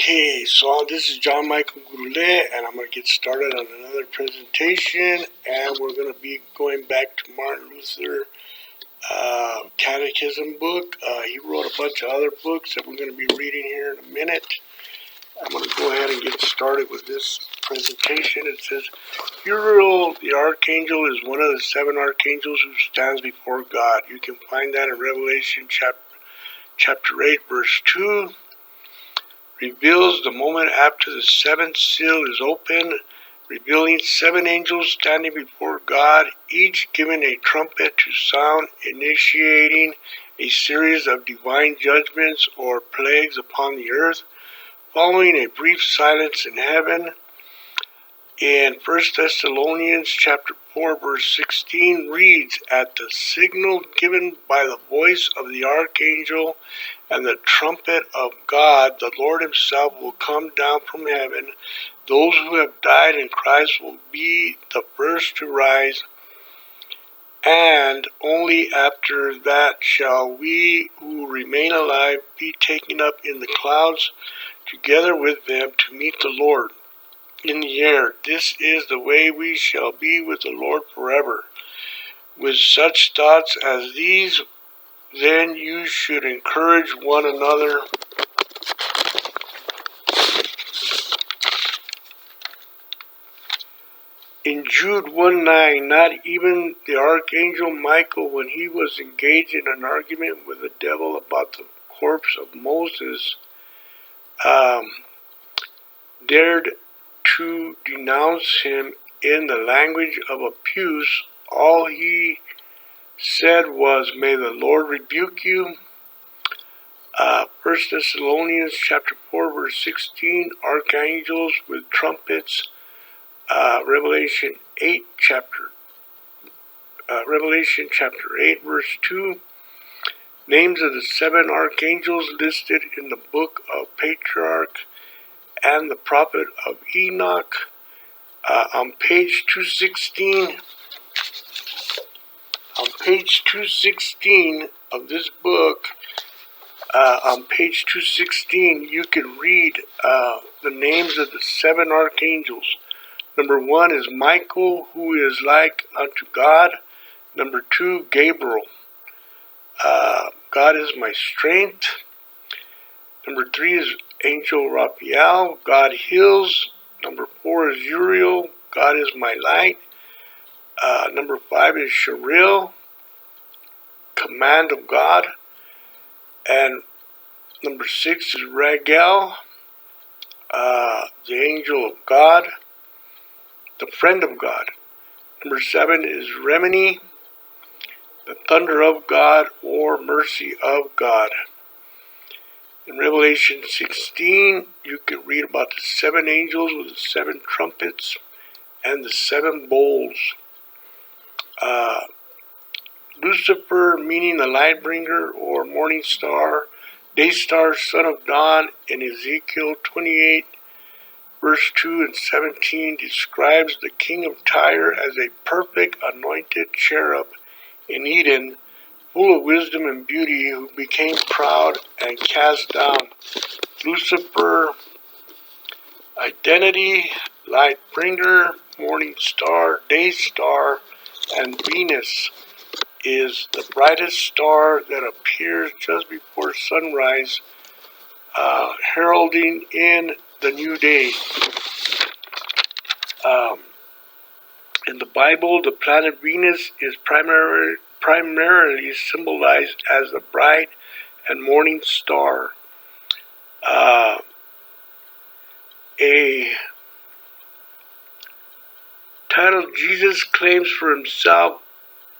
Okay, so this is John Michael Goulet, and I'm going to get started on another presentation, and we're going to be going back to Martin Luther Catechism book. He wrote a bunch of other books that we're going to be reading here in a minute. I'm going to go ahead and get started with this presentation. It says, Uriel the Archangel is one of the 7 archangels who stands before God. You can find that in Revelation chapter 8, verse 2. Reveals the moment after the 7th seal is opened, revealing 7 angels standing before God, each given a trumpet to sound, initiating a series of divine judgments or plagues upon the earth, following a brief silence in heaven. In 1 Thessalonians chapter 4, verse 16 reads, At the signal given by the voice of the archangel and the trumpet of God, the Lord himself will come down from heaven. Those who have died in Christ will be the first to rise, and only after that shall we who remain alive be taken up in the clouds together with them to meet the Lord in the air. This is the way we shall be with the Lord forever. With such thoughts as these, then you should encourage one another in Jude 1:9, not even the archangel Michael, when he was engaged in an argument with the devil about the corpse of Moses, dared to denounce him in the language of abuse. All he said was, May the Lord rebuke you. 1 Thessalonians chapter 4, verse 16, archangels with trumpets. Revelation chapter 8, verse 2, names of the 7 archangels listed in the book of Patriarch and the prophet of Enoch. On page 216 of this book, you can read the names of the 7 archangels. Number 1 is Michael, who is like unto God. Number 2, Gabriel. God is my strength. Number 3 is Angel Raphael. God heals. Number 4 is Uriel. God is my light. Number 5 is Sheril, command of God. And number 6 is Raguel, the angel of God, the friend of God. Number 7 is Remini, the thunder of God or mercy of God. In Revelation 16, you can read about the 7 angels with the 7 trumpets and the 7 bowls. Lucifer, meaning the light bringer or morning star, day star, son of dawn, in Ezekiel 28, verse 2 and 17, describes the king of Tyre as a perfect anointed cherub in Eden, full of wisdom and beauty, who became proud and cast down. Lucifer, identity, light bringer, morning star, day star, and Venus is the brightest star that appears just before sunrise, heralding in the new day. In the Bible, the planet Venus is primarily symbolized as the bright and morning star. A title Jesus claims for himself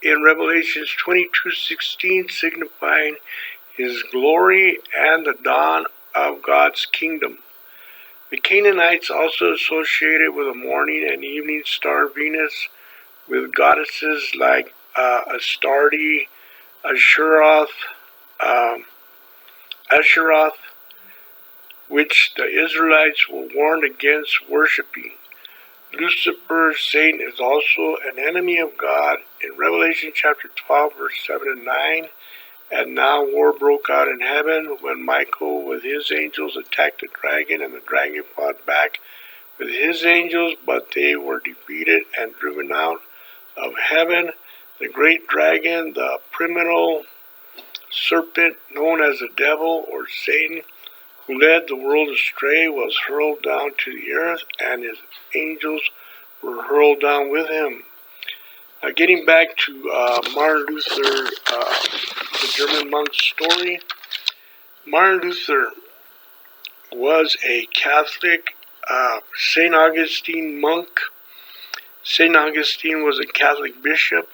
in Revelation 22:16, signifying his glory and the dawn of God's kingdom. The Canaanites also associated with the morning and evening star Venus with goddesses like Astarte, Asheroth, which the Israelites were warned against worshiping. Lucifer, Satan, is also an enemy of God in Revelation chapter 12, verse 7 and 9, And now war broke out in heaven when Michael with his angels attacked the dragon, and the dragon fought back with his angels, but they were defeated and driven out of heaven. The great dragon, the criminal serpent known as the devil or Satan, who led the world astray, was hurled down to the earth, and his angels were hurled down with him. Now, getting back to Martin Luther, the German monk's story. Martin Luther was a Catholic St. Augustine monk. St. Augustine was a Catholic bishop.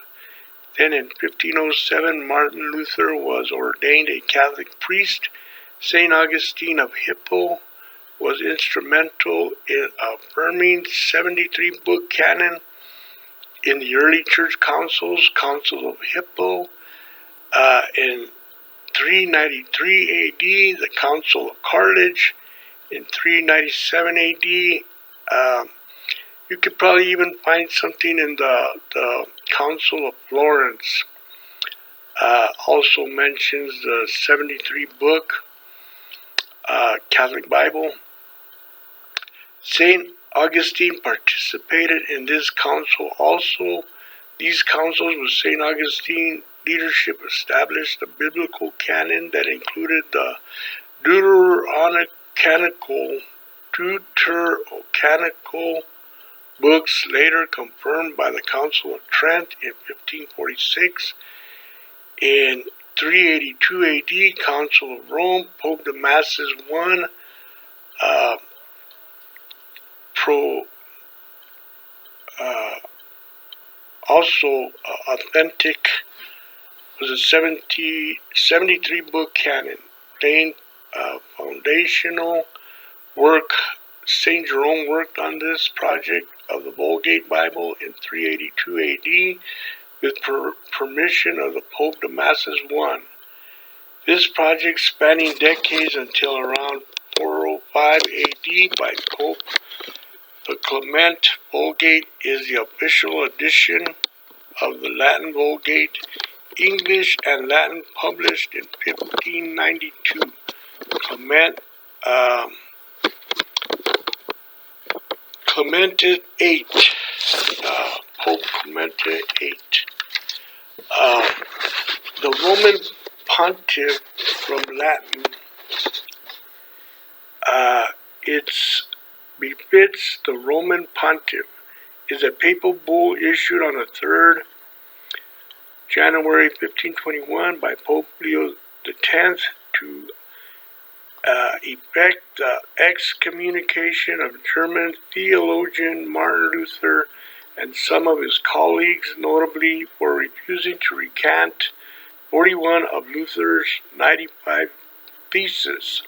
Then in 1507, Martin Luther was ordained a Catholic priest. St. Augustine of Hippo was instrumental in affirming 73-book canon in the early church councils, Council of Hippo. In 393 AD, the Council of Carthage. In 397 AD, you could probably even find something in the Council of Florence. Also mentions the 73-book Catholic Bible. St. Augustine participated in this council also. These councils with St. Augustine leadership established a biblical canon that included the Deuterocanonical books, later confirmed by the Council of Trent in 1546. In 382 AD, Council of Rome, Pope Damasus I, also authentic, was a 73-book canon, laying foundational work. St. Jerome worked on this project of the Vulgate Bible in 382 AD with permission of the Pope Damasus I. This project, spanning decades until around 405 AD by Pope Clement, Vulgate is the official edition of the Latin Vulgate, English and Latin, published in 1592. Clement VIII, Pope Clement VIII. The Roman Pontiff, from Latin, it befits the Roman Pontiff, is a papal bull issued on the 3rd January 1521 by Pope Leo X to effect the excommunication of German theologian Martin Luther and some of his colleagues, notably for refusing to recant 41 of Luther's 95 theses.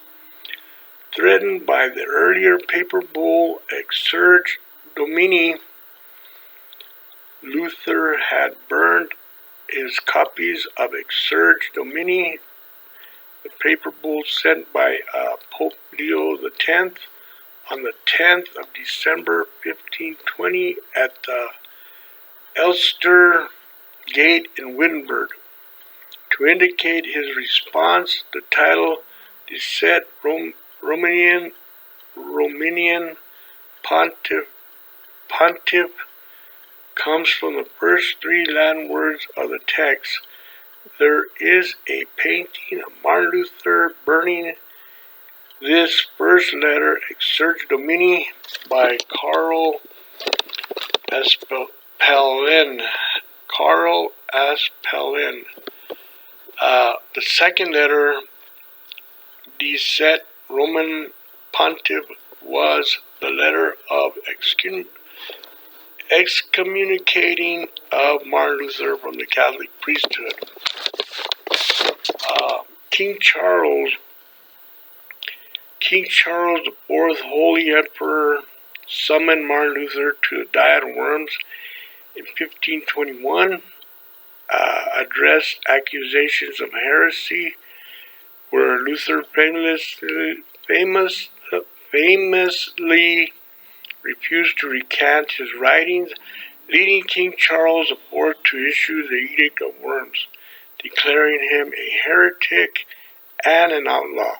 Threatened by the earlier papal bull Exsurge Domini, Luther had burned his copies of Exsurge Domini, the papal bull sent by Pope Leo X, on the 10th of December 1520 at the Elster Gate in Wittenberg. To indicate his response, the title De Set Romanian Pontiff comes from the first 3 Latin words of the text. There is a painting of Martin Luther burning this first letter, Exsurge Domini, by Carl Aspelin. The second letter, De Set Roman Pontiff, was the letter of excommunicating of Martin Luther from the Catholic priesthood. King Charles IV, Holy Emperor, summoned Martin Luther to the Diet of Worms in 1521, addressed accusations of heresy, where Luther famously refused to recant his writings, leading King Charles IV to issue the Edict of Worms. declaring him a heretic and an outlaw.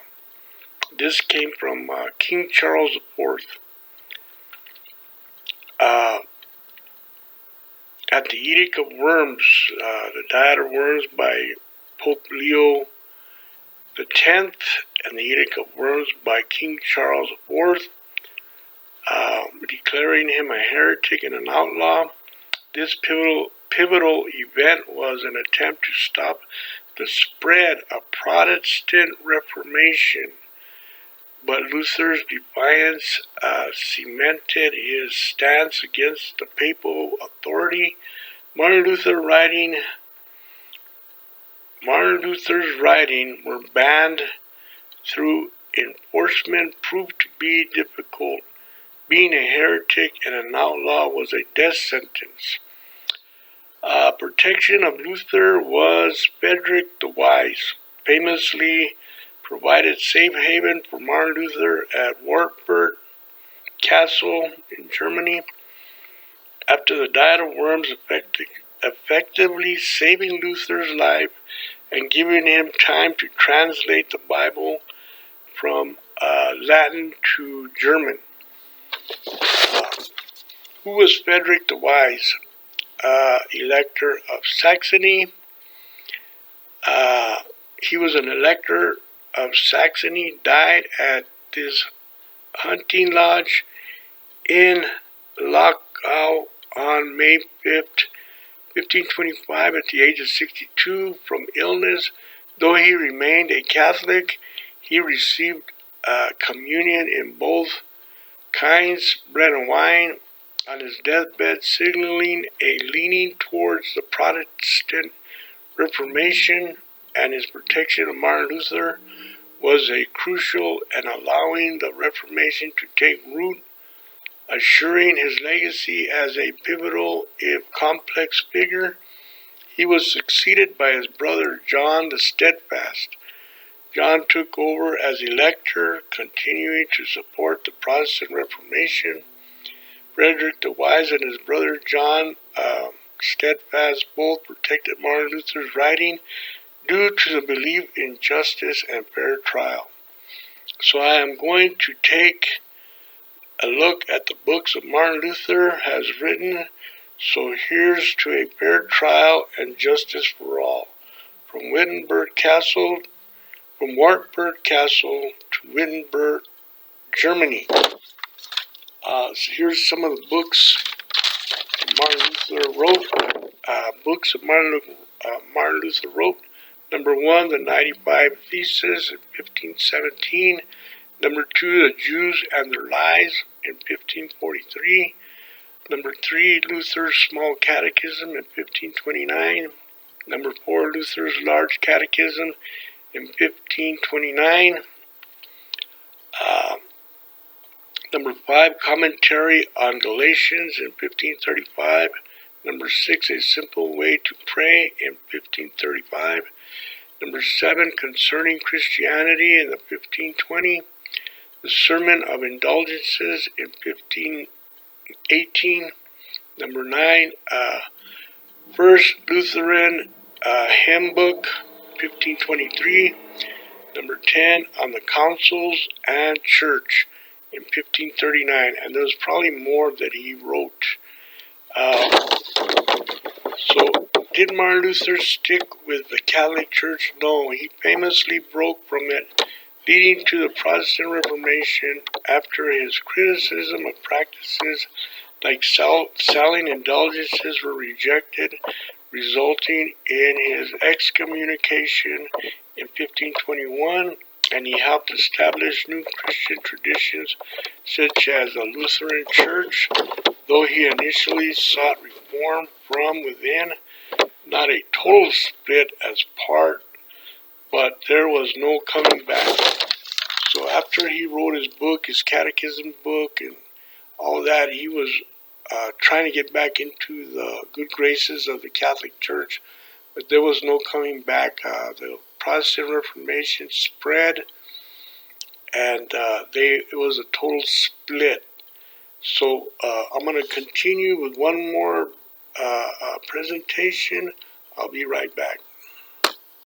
This came from King Charles IV. At the Edict of Worms, the Diet of Worms by Pope Leo X, and the Edict of Worms by King Charles IV, declaring him a heretic and an outlaw. This pivotal event was an attempt to stop the spread of Protestant Reformation, but Luther's defiance cemented his stance against the papal authority. Martin Luther's writings were banned through enforcement, proved to be difficult. Being a heretic and an outlaw was a death sentence. Protection of Luther was Frederick the Wise, famously provided safe haven for Martin Luther at Wartburg Castle in Germany. After the Diet of Worms, effectively saving Luther's life and giving him time to translate the Bible from Latin to German. Who was Frederick the Wise? Elector of Saxony. He was an elector of Saxony, died at this hunting lodge in Lochau on May 5th, 1525, at the age of 62 from illness. Though he remained a Catholic, he received communion in both kinds, bread and wine, on his deathbed, signaling a leaning towards the Protestant Reformation, and his protection of Martin Luther was a crucial in allowing the Reformation to take root, assuring his legacy as a pivotal, if complex, figure. He was succeeded by his brother John the Steadfast. John took over as elector, continuing to support the Protestant Reformation. Frederick the Wise and his brother John Steadfast both protected Martin Luther's writing due to the belief in justice and fair trial. So I am going to take a look at the books that Martin Luther has written. So here's to a fair trial and justice for all. From Wartburg Castle to Wittenberg, Germany. So here's some of the books Martin Luther wrote. Books that Martin Luther wrote. Number 1, the 95 Theses in 1517. Number 2, the Jews and their Lies in 1543. Number 3, Luther's Small Catechism in 1529. Number 4, Luther's Large Catechism in 1529. Number 5, Commentary on Galatians in 1535. Number 6, A Simple Way to Pray in 1535. Number 7, Concerning Christianity in the 1520. The Sermon of Indulgences in 1518. Number 9, First Lutheran Hymn Book, 1523. Number 10, On the Councils and Church in 1539. And there's probably more that he wrote. So, did Martin Luther stick with the Catholic Church? No, he famously broke from it, leading to the Protestant Reformation after his criticism of practices like selling indulgences were rejected, resulting in his excommunication in 1521, and he helped establish new Christian traditions such as the Lutheran Church. Though he initially sought reform from within, not a total split as part, but there was no coming back. So after he wrote his book, his catechism book, and all that, he was trying to get back into the good graces of the Catholic Church, but there was no coming back. The Protestant Reformation spread, and it was a total split. So I'm going to continue with one more presentation. I'll be right back.